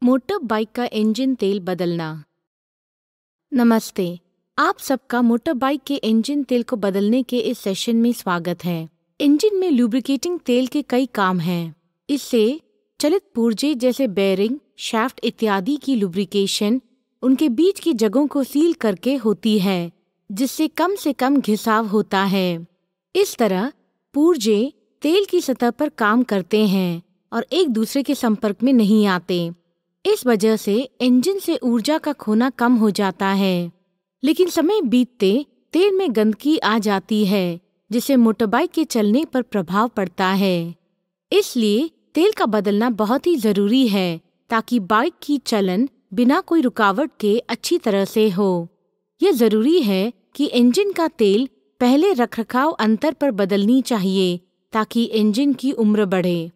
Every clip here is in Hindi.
मोटर बाइक का इंजन तेल बदलना। नमस्ते, आप सबका मोटर बाइक के इंजन तेल को बदलने के इस सेशन में स्वागत है। इंजन में लुब्रिकेटिंग तेल के कई काम हैं। इससे चलित पुर्जे जैसे बेयरिंग, शाफ्ट इत्यादि की लुब्रिकेशन उनके बीच की जगहों को सील करके होती है, जिससे कम से कम घिसाव होता है। इस तरह पुर्जे तेल की सतह पर काम करते हैं और एक दूसरे के संपर्क में नहीं आते। इस वजह से इंजन से ऊर्जा का खोना कम हो जाता है। लेकिन समय बीतते तेल में गंदगी आ जाती है, जिससे मोटरबाइक के चलने पर प्रभाव पड़ता है। इसलिए तेल का बदलना बहुत ही जरूरी है ताकि बाइक की चलन बिना कोई रुकावट के अच्छी तरह से हो। यह जरूरी है कि इंजन का तेल पहले रखरखाव अंतर पर बदलनी चाहिए ताकि इंजन की उम्र बढ़े।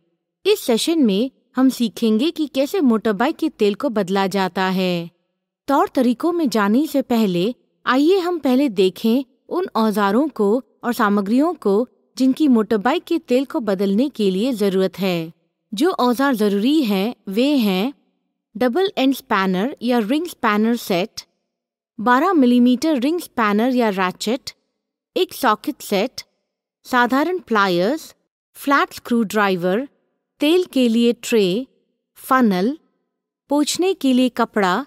इस सेशन में हम सीखेंगे कि कैसे मोटरबाइक के तेल को बदला जाता है। तौर तरीकों में जाने से पहले आइए हम पहले देखें उन औजारों को और सामग्रियों को जिनकी मोटरबाइक के तेल को बदलने के लिए ज़रूरत है। जो औजार ज़रूरी हैं वे हैं डबल एंड स्पैनर या ring spanner set, 12 millimetre ring spanner या रैचेट, एक सॉकेट सेट, साधारण प्लायर्स, फ्लैट स्क्रू ड्राइवर, तेल के लिए ट्रे, फनल, पोंछने के लिए कपड़ा,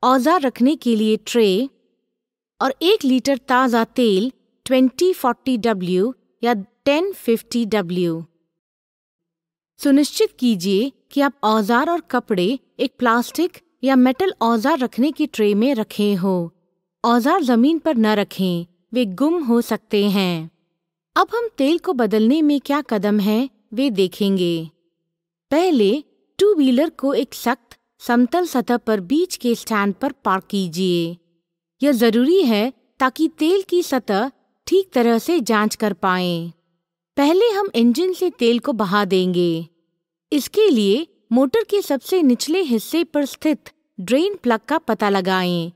औजार रखने के लिए ट्रे और 1 लीटर ताज़ा तेल 2040W या 1050W। सुनिश्चित कीजिए कि आप औजार और कपड़े एक प्लास्टिक या मेटल औजार रखने की ट्रे में रखे हो। औजार जमीन पर न रखें, वे गुम हो सकते हैं। अब हम तेल को बदलने में क्या कदम हैं वे देखेंगे। पहले 2 व्हीलर को एक सख्त समतल सतह पर बीच के स्टैंड पर पार्क कीजिए। यह जरूरी है ताकि तेल की सतह ठीक तरह से जांच कर पाएं। पहले हम इंजन से तेल को बहा देंगे। इसके लिए मोटर के सबसे निचले हिस्से पर स्थित ड्रेन प्लग का पता लगाएं।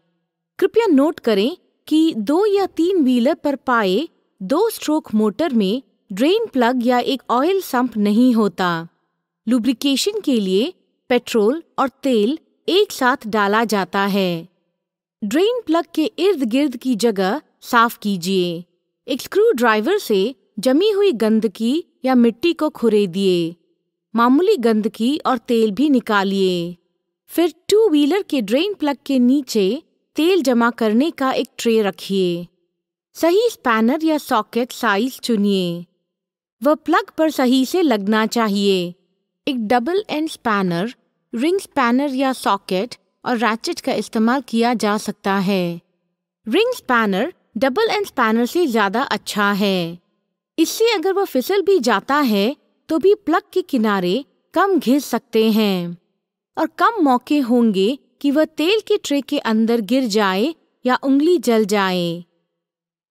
कृपया नोट करें कि 2 या 3 व्हीलर पर पाए 2 स्ट्रोक मोटर में ड्रेन प्लग या एक ऑयल संप नहीं होता। लुब्रिकेशन के लिए पेट्रोल और तेल एक साथ डाला जाता है। ड्रेन प्लग के इर्द गिर्द की जगह साफ कीजिए। एक स्क्रू ड्राइवर से जमी हुई गंदगी या मिट्टी को खुरेदिए। मामूली गंदगी और तेल भी निकालिए। फिर 2 व्हीलर के ड्रेन प्लग के नीचे तेल जमा करने का एक ट्रे रखिए। सही स्पैनर या सॉकेट साइज चुनिए। वह प्लग पर सही से लगना चाहिए। एक double end spanner, ring spanner या सॉकेट और रैचेट का इस्तेमाल किया जा सकता है। Ring spanner double end spanner से ज़्यादा अच्छा है। इससे अगर वह फिसल भी जाता है तो भी प्लग के किनारे कम घिस सकते हैं और कम मौके होंगे कि वह तेल के ट्रे के अंदर गिर जाए या उंगली जल जाए।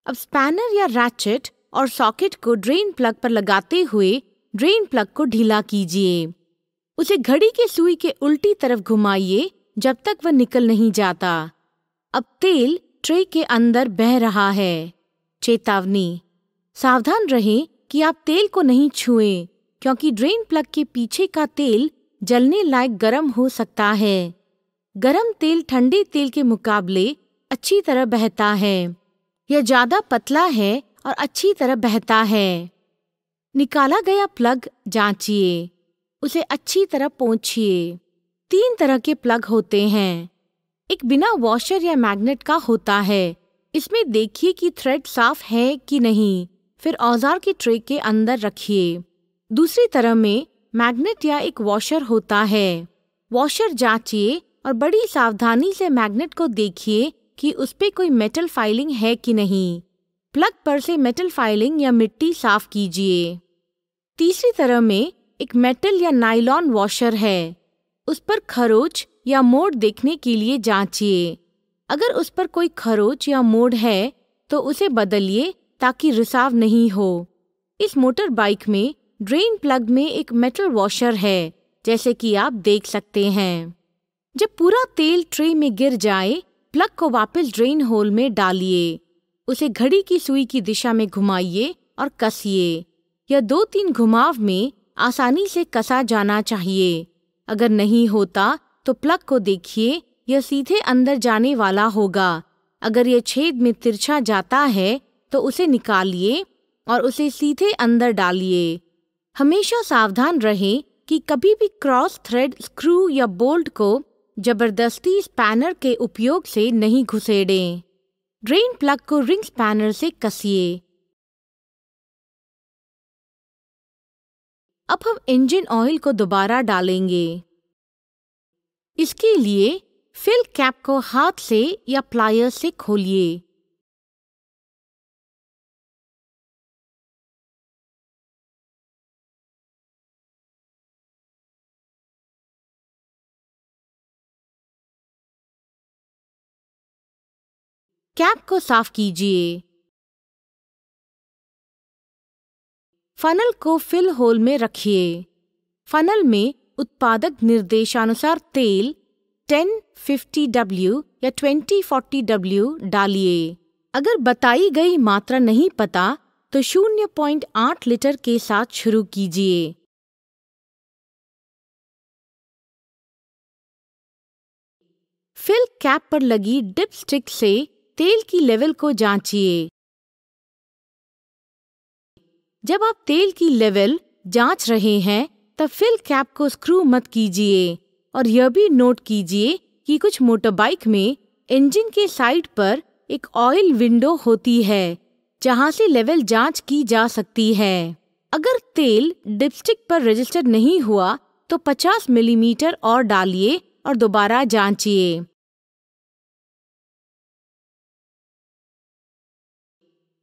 अब स्पैनर या रैचेट और सॉकेट को ड्रेन प्लग पर लगाते हुए ड्रेन प्लग को ढीला कीजिए। उसे घड़ी के सुई के उल्टी तरफ घुमाइए जब तक वह निकल नहीं जाता। अब तेल ट्रे के अंदर बह रहा है। चेतावनी, सावधान रहें कि आप तेल को नहीं छुएं, क्योंकि ड्रेन प्लग के पीछे का तेल जलने लायक गर्म हो सकता है। गर्म तेल ठंडे तेल के मुकाबले अच्छी तरह बहता है। यह ज़्यादा पतला है और अच्छी तरह बहता है। निकाला गया प्लग जांचिए। उसे अच्छी तरह पोंछिए। 3 तरह के प्लग होते हैं। एक बिना वॉशर या मैग्नेट का होता है। इसमें देखिए कि थ्रेड साफ है कि नहीं, फिर औजार के ट्रे के अंदर रखिए। दूसरी तरह में मैग्नेट या एक वॉशर होता है। वॉशर जांचिए और बड़ी सावधानी से मैग्नेट को देखिए कि उस पे कोई मेटल फाइलिंग है कि नहीं। प्लग पर से मेटल फाइलिंग या मिट्टी साफ कीजिए। तीसरी तरह में एक मेटल या नायलॉन वॉशर है। उस पर खरोच या मोड़ देखने के लिए जांचिए। अगर उस पर कोई खरोच या मोड़ है तो उसे बदलिए ताकि रिसाव नहीं हो। इस मोटर बाइक में ड्रेन प्लग में एक मेटल वॉशर है, जैसे कि आप देख सकते हैं। जब पूरा तेल ट्रे में गिर जाए, प्लग को वापस ड्रेन होल में डालिए। उसे घड़ी की सुई की दिशा में घुमाइए और कसिए। यह 2-3 घुमाव में आसानी से कसा जाना चाहिए। अगर नहीं होता तो तो प्लग को देखिए, यह सीधे अंदर जाने वाला होगा। अगर यह छेद में तिरछा जाता है तो उसे निकालिए और उसे सीधे अंदर डालिए। हमेशा सावधान रहें कि कभी भी क्रॉस थ्रेड स्क्रू या बोल्ट को जबरदस्ती स्पैनर के उपयोग से नहीं घुसेड़ें। ड्रेन प्लग को रिंग स्पैनर से कसिए। अब हम इंजन ऑयल को दोबारा डालेंगे। इसके लिए फिल कैप को हाथ से या प्लायर से खोलिए। कैप को साफ कीजिए। फनल को फिल होल में रखिए। फनल में उत्पादक निर्देशानुसार तेल 1050W या 2040W डालिए। अगर बताई गई मात्रा नहीं पता तो 0.8 लीटर के साथ शुरू कीजिए। फिल कैप पर लगी डिप स्टिक से तेल की लेवल को जांचिए। जब आप तेल की लेवल जांच रहे हैं तब फिल कैप को स्क्रू मत कीजिए और यह भी नोट कीजिए कि कुछ मोटरबाइक में इंजन के साइड पर एक ऑयल विंडो होती है जहां से लेवल जांच की जा सकती है। अगर तेल डिपस्टिक पर रजिस्टर नहीं हुआ तो 50 मिलीमीटर और डालिए और दोबारा जांचिए।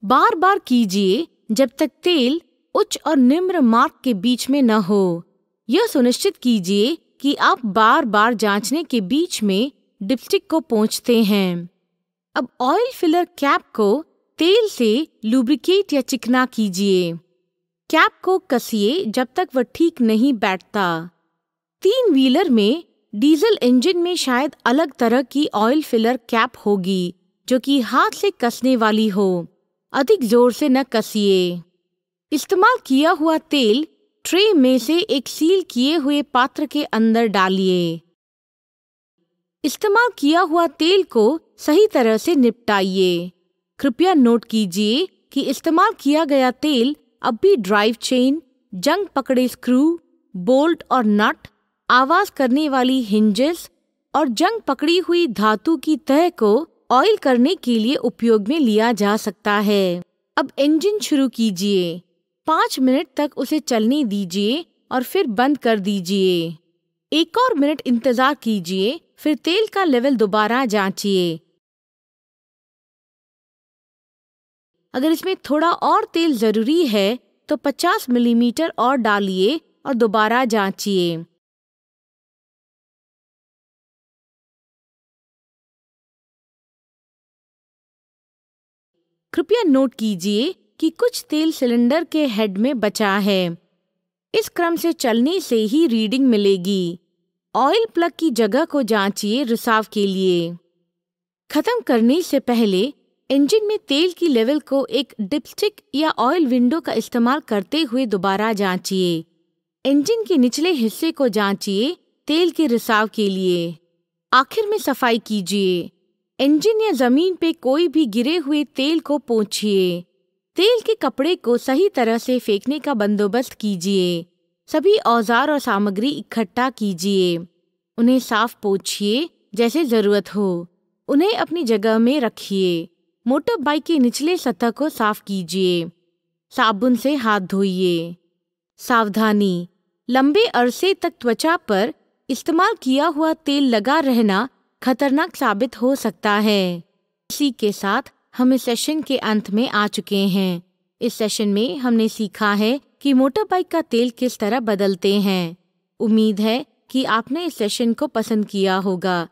बार बार कीजिए जब तक तेल उच्च और निम्न मार्क के बीच में न हो। यह सुनिश्चित कीजिए कि आप बार बार जांचने के बीच में डिपस्टिक को पोंछते हैं। अब ऑयल फिलर कैप को तेल से लुब्रिकेट या चिकना कीजिए। कैप को कसिए जब तक वह ठीक नहीं बैठता। 3 व्हीलर में डीजल इंजन में शायद अलग तरह की ऑयल फिलर कैप होगी जो कि हाथ से कसने वाली हो। अधिक जोर से न कसिए। इस्तेमाल किया हुआ तेल ट्रे में से एक सील किए हुए पात्र के अंदर डालिए। इस्तेमाल किया हुआ तेल को सही तरह से निपटाइए। कृपया नोट कीजिए कि इस्तेमाल किया गया तेल अब भी ड्राइव चेन, जंग पकड़े स्क्रू, बोल्ट और नट, आवाज करने वाली हिंजेस और जंग पकड़ी हुई धातु की तह को ऑयल करने के लिए उपयोग में लिया जा सकता है। अब इंजन शुरू कीजिए। 5 मिनट तक उसे चलने दीजिए और फिर बंद कर दीजिए। 1 और मिनट इंतजार कीजिए, फिर तेल का लेवल दोबारा जांचिए। अगर इसमें थोड़ा और तेल जरूरी है तो 50 मिलीमीटर और डालिए और दोबारा जांचिए। कृपया नोट कीजिए कि कुछ तेल सिलेंडर के हेड में बचा है। इस क्रम से चलने से ही रीडिंग मिलेगी। ऑयल प्लग की जगह को जांचिए रिसाव के लिए। खत्म करने से पहले इंजन में तेल की लेवल को एक डिपस्टिक या ऑयल विंडो का इस्तेमाल करते हुए दोबारा जांचिए। इंजन के निचले हिस्से को जांचिए तेल के रिसाव के लिए। आखिर में सफाई कीजिए। इंजन या जमीन पे कोई भी गिरे हुए तेल को पोंछिए। तेल के कपड़े को सही तरह से फेंकने का बंदोबस्त कीजिए। सभी औजार और सामग्री इकट्ठा कीजिए। उन्हें साफ पोंछिए जैसे जरूरत हो। उन्हें अपनी जगह में रखिए। मोटर बाइक के निचले सतह को साफ कीजिए। साबुन से हाथ धोइए। सावधानी, लंबे अरसे तक त्वचा पर इस्तेमाल किया हुआ तेल लगा रहना खतरनाक साबित हो सकता है। इसी के साथ हम इस सेशन के अंत में आ चुके हैं। इस सेशन में हमने सीखा है कि मोटर बाइक का तेल किस तरह बदलते हैं। उम्मीद है कि आपने इस सेशन को पसंद किया होगा।